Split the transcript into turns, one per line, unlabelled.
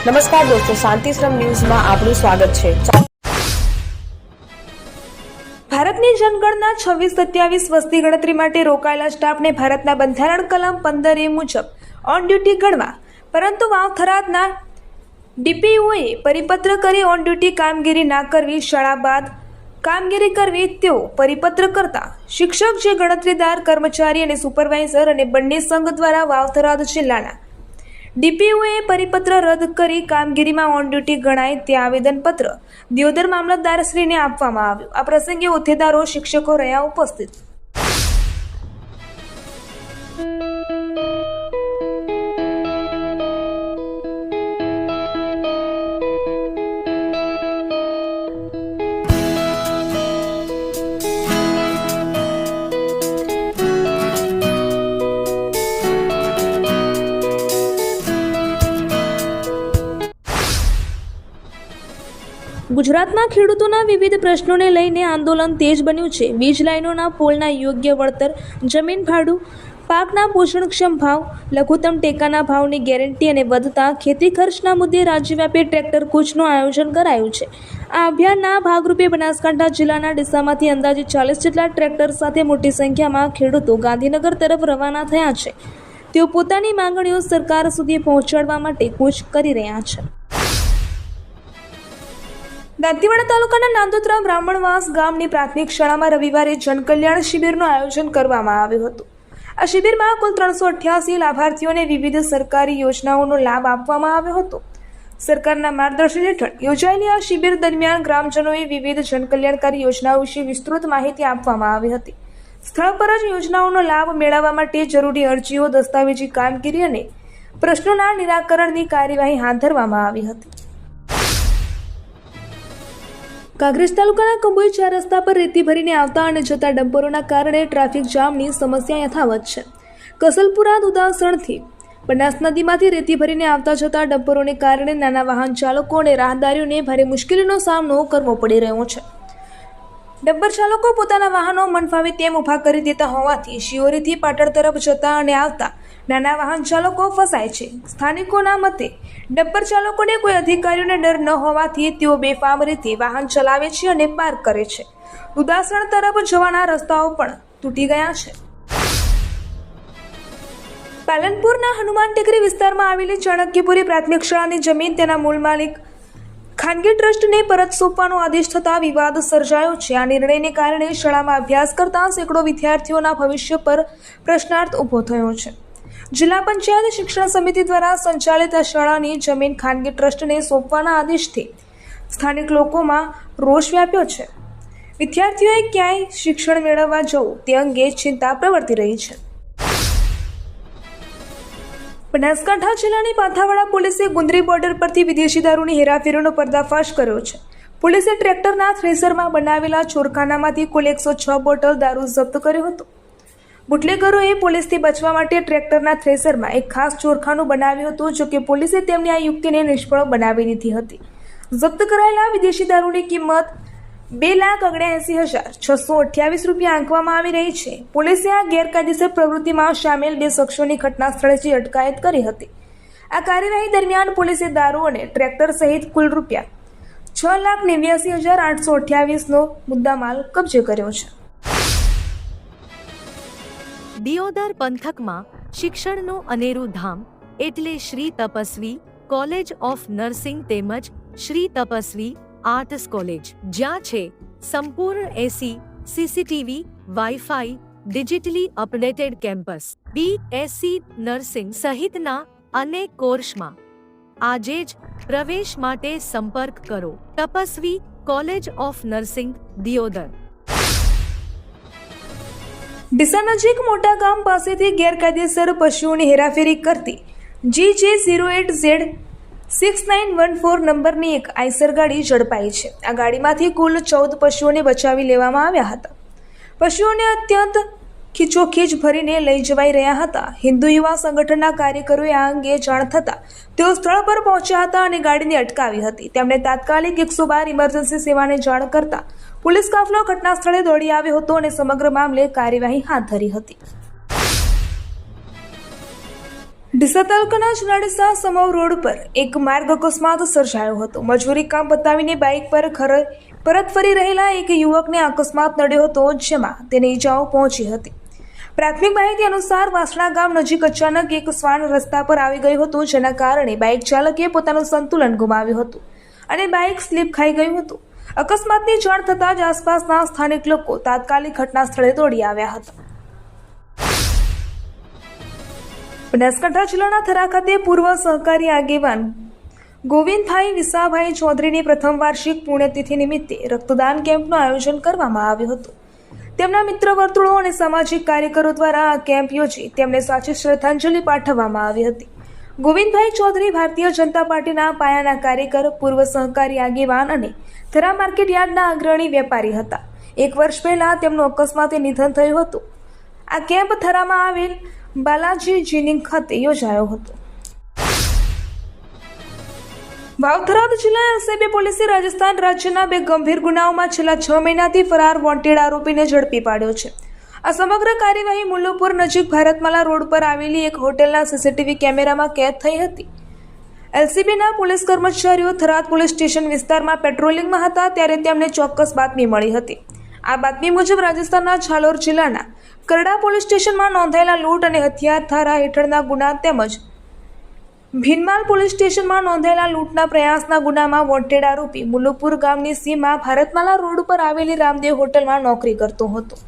નમસ્કાર દોસ્તો, શાંતિશ્રમ ન્યૂઝમાં આપનું સ્વાગત છે। ભારતની જનગણના 26-27 વસ્તી ગણતરી માટે રોકાયેલા સ્ટાફને ભારતના બંધારણ કલમ 15A મુજબ ઓન ડ્યુટી ગણવા, પરંતુ વાવ-થરાદના ડીપીઓએ પરિપત્ર કરી ઓન ડ્યુટી કામગીરી ના કરવી, શાળા બાદ કામગીરી કરવી તેવો પરિપત્ર કરતા શિક્ષક, જે ગણતરીદાર, કર્મચારી અને સુપરવાઇઝર અને બંને સંઘ દ્વારા વાવ-થરાદ જિલ્લાના ડીપીઓએ પરિપત્ર રદ કરી કામગીરીમાં ઓન ડ્યુટી ગણાય તે આવેદનપત્ર દિયોદર મામલતદારશ્રીને આપવામાં આવ્યું। આ પ્રસંગે હોદ્દેદારો, શિક્ષકો રહ્યા ઉપસ્થિત। ગુજરાતમાં ખેડૂતોના વિવિધ પ્રશ્નોને લઈને આંદોલન તેજ બન્યું છે। વીજ લાઇનોના પોલના યોગ્ય વળતર, જમીન ભાડું, પાકના પોષણક્ષમ ભાવ, લઘુત્તમ ટેકાના ભાવની ગેરંટી અને વધતા ખેતી ખર્ચના મુદ્દે રાજ્યવ્યાપી ટ્રેક્ટર કૂચનું આયોજન કરાયું છે। આ અભિયાનના ભાગરૂપે બનાસકાંઠા જિલ્લાના ડીસામાંથી અંદાજે 40 જેટલા ટ્રેક્ટર સાથે મોટી સંખ્યામાં ખેડૂતો ગાંધીનગર તરફ રવાના થયા છે। તેઓ પોતાની માંગણીઓ સરકાર સુધી પહોંચાડવા માટે કૂચ કરી રહ્યા છે। દાંતીવાડા તાલુકાના નાંદોત્રા બ્રાહ્મણવાસ ગામની પ્રાથમિક શાળામાં રવિવારે જનકલ્યાણ શિબિરનું આયોજન કરવામાં આવ્યું હતું। આ શિબિરમાં કુલ 388 લાભાર્થીઓને વિવિધ સરકારી યોજનાઓનો લાભ આપવામાં આવ્યો હતો। સરકારના માર્ગદર્શન હેઠળ યોજાયેલી આ શિબિર દરમિયાન ગ્રામજનોએ વિવિધ જનકલ્યાણકારી યોજનાઓ વિશે વિસ્તૃત માહિતી આપવામાં આવી હતી। સ્થળ પર જ યોજનાઓનો લાભ મેળવવા માટે જરૂરી અરજીઓ, દસ્તાવેજી કામગીરી અને પ્રશ્નોના નિરાકરણની કાર્યવાહી હાથ ધરવામાં આવી હતી। કાંકરેજ તાલુકાના કંબોઈ 4 રસ્તા પર રેતી ભરીને આવતા અને જતા ડમ્પરોના કારણે ટ્રાફિક જામની સમસ્યા યથાવત છે। કસલપુરા દુધાસણથી બનાસ નદીમાંથી રેતી ભરીને આવતા જતા ડમ્પરોને કારણે નાના વાહન ચાલકો અને રાહદારીઓને ભારે મુશ્કેલીનો સામનો કરવો પડી રહ્યો છે। ડમ્પર ચાલકો પોતાના વાહનો મનફાવે તેમ ઊભા કરી દેતા હોવાથી શિયોરીથી પાટણ તરફ જતા અને આવતા નાના વાહન ચાલકો ફસાય છે। સ્થાનિકોના મતે ડમ્પર ચાલકોને કોઈ અધિકારીઓને ડર ન હોવાથી તેઓ બેફામ રીતે વાહન ચલાવે છે અને પાર્ક કરે છે। ઉદાસણ તરફ જવાના રસ્તાઓ પણ તૂટી ગયા છે। પાલનપુરના હનુમાન ટેકરી વિસ્તારમાં આવેલી ચાણક્યપુરી પ્રાથમિક શાળાની જમીન તેના મૂળ માલિક ખાનગી ટ્રસ્ટને પરત સોંપવાનો આદેશ થતાં વિવાદ સર્જાયો છે। આ નિર્ણયને કારણે શાળામાં અભ્યાસ કરતા સેંકડો વિદ્યાર્થીઓના ભવિષ્ય પર પ્રશ્નાર્થ ઊભો થયો છે। જિલ્લા પંચાયત શિક્ષણ સમિતિ દ્વારા સંચાલિત આ શાળાની જમીન ખાનગી ટ્રસ્ટને સોંપવાના આદેશથી સ્થાનિક લોકોમાં રોષ વ્યાપ્યો છે। વિદ્યાર્થીઓએ ક્યાંય શિક્ષણ મેળવવા જવું તે અંગે ચિંતા પ્રવર્તી રહી છે। બનાસકાંઠા જિલ્લાની પાથાવાડા પોલીસે ગુંદરી બોર્ડર પરથી વિદેશી દારૂની હેરાફેરીનો પર્દાફાશ કર્યો છે। પોલીસે ટ્રેક્ટરના થ્રેસરમાં બનાવેલા ચોરખાનામાંથી કુલ 106 બોટલ દારૂ જપ્ત કર્યો હતો। બુટલેગરોએ પોલીસથી બચવા માટે ટ્રેક્ટરના થ્રેસરમાં એક ખાસ ચોરખાનું બનાવ્યું હતું, જો કે પોલીસે તેમની આ યુક્તિને નિષ્ફળ બનાવી દીધી હતી। જપ્ત કરાયેલા વિદેશી દારૂની કિંમત 2,79,628 રૂપિયા આંકવામાં આવી રહી છે। પોલીસે આ ગેરકાયદેસર પ્રવૃત્તિમાં સામેલ 2 શખ્સોની ઘટના સ્થળેથી અટકાયત કરી હતી। આ કાર્યવાહી દરમિયાન પોલીસે દારૂ અને ટ્રેક્ટર સહિત કુલ રૂપિયા 6,89,828નો મુદ્દામાલ કબજે કર્યો છે।
દિયોદર પંથકમાં શિક્ષણનું અનેરું ધામ એટલે Shri Tapasvi college of nursing તેમજ શ્રી તપસ્વી આર્ટ્સ કોલેજ, જ્યાં છે સંપૂર્ણ AC, CCTV, WiFi, digitally updated campus, BSc nursing સહિતના અનેક કોર્સમાં આજે જ પ્રવેશ માટે સંપર્ક કરો Tapasvi college of nursing, Deodar.
Deesa નજીક મોટા ગામ પાસેથી ગેરકાયદેસર પશુઓની હેરાફેરી કરતી GJ08Z6914 નંબરની એક આઈસર ગાડી ઝડપાઈ છે। આ ગાડીમાંથી કુલ 14 પશુઓને બચાવી લેવામાં આવ્યા હતા। પશુઓને અત્યંત ખીચોખીચ ભરીને લઈ જવાઈ રહ્યા હતા। હિન્દુ યુવા સંગઠનના કાર્યકરોએ આ અંગે જાણ થતાં તેઓ સ્થળ પર પહોંચ્યા હતા અને ગાડીને અટકાવી હતી। તેમણે તાત્કાલિક 112 ઇમરજન્સી સેવાને જાણ કરતા પોલીસ કાફલો ઘટના સ્થળે દોડી આવ્યો હતો અને સમગ્ર મામલે કાર્યવાહી હાથ ધરી હતી। ડીસા તાલુકાના ચુનાડીસા સમવ રોડ પર એક માર્ગ અકસ્માત સર્જાયો હતો. મજૂરી કામ પતાવીને બાઇક પર પરત ફરી રહેલા એક યુવકને અકસ્માત નડ્યો હતો, જેમાં તેને ઈજાઓ પહોંચી હતી. પ્રાથમિક માહિતી અનુસાર વાસણા ગામ નજીક અચાનક એક શ્વાન રસ્તા પર આવી ગયું હતું, જેના કારણે બાઇક ચાલકે પોતાનું સંતુલન ગુમાવ્યું હતું અને બાઇક સ્લીપ ખાઈ ગયું હતું. અકસ્માતની જાણ થતાં જ આસપાસના સ્થાનિક લોકો તાત્કાલિક ઘટના સ્થળે દોડી આવ્યા હતા. બનાસકાંઠા જિલ્લાના થરા ખાતે પૂર્વ સહકારી આગેવાન ગોવિંદભાઈ વિસાભાઈ ચૌધરીની પ્રથમ વાર્ષિક પુણ્યતિથિ નિમિત્તે રક્તદાન કેમ્પનું આયોજન કરવામાં આવ્યું હતું. તેમના મિત્ર વર્તુળો અને સામાજિક કાર્યકરો દ્વારા આ કેમ્પ યોજી તેમને સાચી શ્રદ્ધાંજલિ પાઠવવામાં આવી હતી. ગોવિંદભાઈ ચૌધરી ભારતીય જનતા પાર્ટીના પાયાના કાર્યકર, પૂર્વ સહકારી આગેવાન અને થરા માર્કેટ યાર્ડના અગ્રણી વેપારી હતા. 1 વર્ષ પહેલા તેમનું અકસ્માતે નિધન થયું હતું. આ કેમ્પ થરામાં આવેલ બાલાજી જીનિંગ ખાતે યોજાયો હતો. વાવ-થરાદ જિલ્લા એલસીબી પોલીસે રાજસ્થાન રાજ્યના 2 ગંભીર ગુનાઓમાં છેલ્લા 6 મહિનાથી ફરાર વોન્ટેડ આરોપીને ઝડપી પાડ્યો છે. આ સમગ્ર કાર્યવાહી મુલ્લુપુર નજીક ભારતમાલા રોડ પર આવેલી એક હોટેલના સીસીટીવી કેમેરામાં કેદ થઈ હતી. એલસીબીના પોલીસ કર્મચારીઓ થરાદ પોલીસ સ્ટેશન વિસ્તારમાં પેટ્રોલિંગમાં હતા ત્યારે તેમને ચોક્કસ બાતમી મળી હતી. આ બાતમી મુજબ રાજસ્થાનના ઝાલોર જિલ્લાના કરડા પોલીસ સ્ટેશનમાં નોંધાયેલા લૂંટ અને હથિયાર ધારા હેઠળના ગુના તેમજ ભીનમાલ પોલીસ સ્ટેશનમાં નોંધાયેલા લૂંટના પ્રયાસના ગુનામાં વોન્ટેડ આરોપી મુલ્લુપુર ગામની સીમા ભારતમાલા રોડ પર આવેલી રામદેવ હોટલમાં નોકરી કરતો હતો.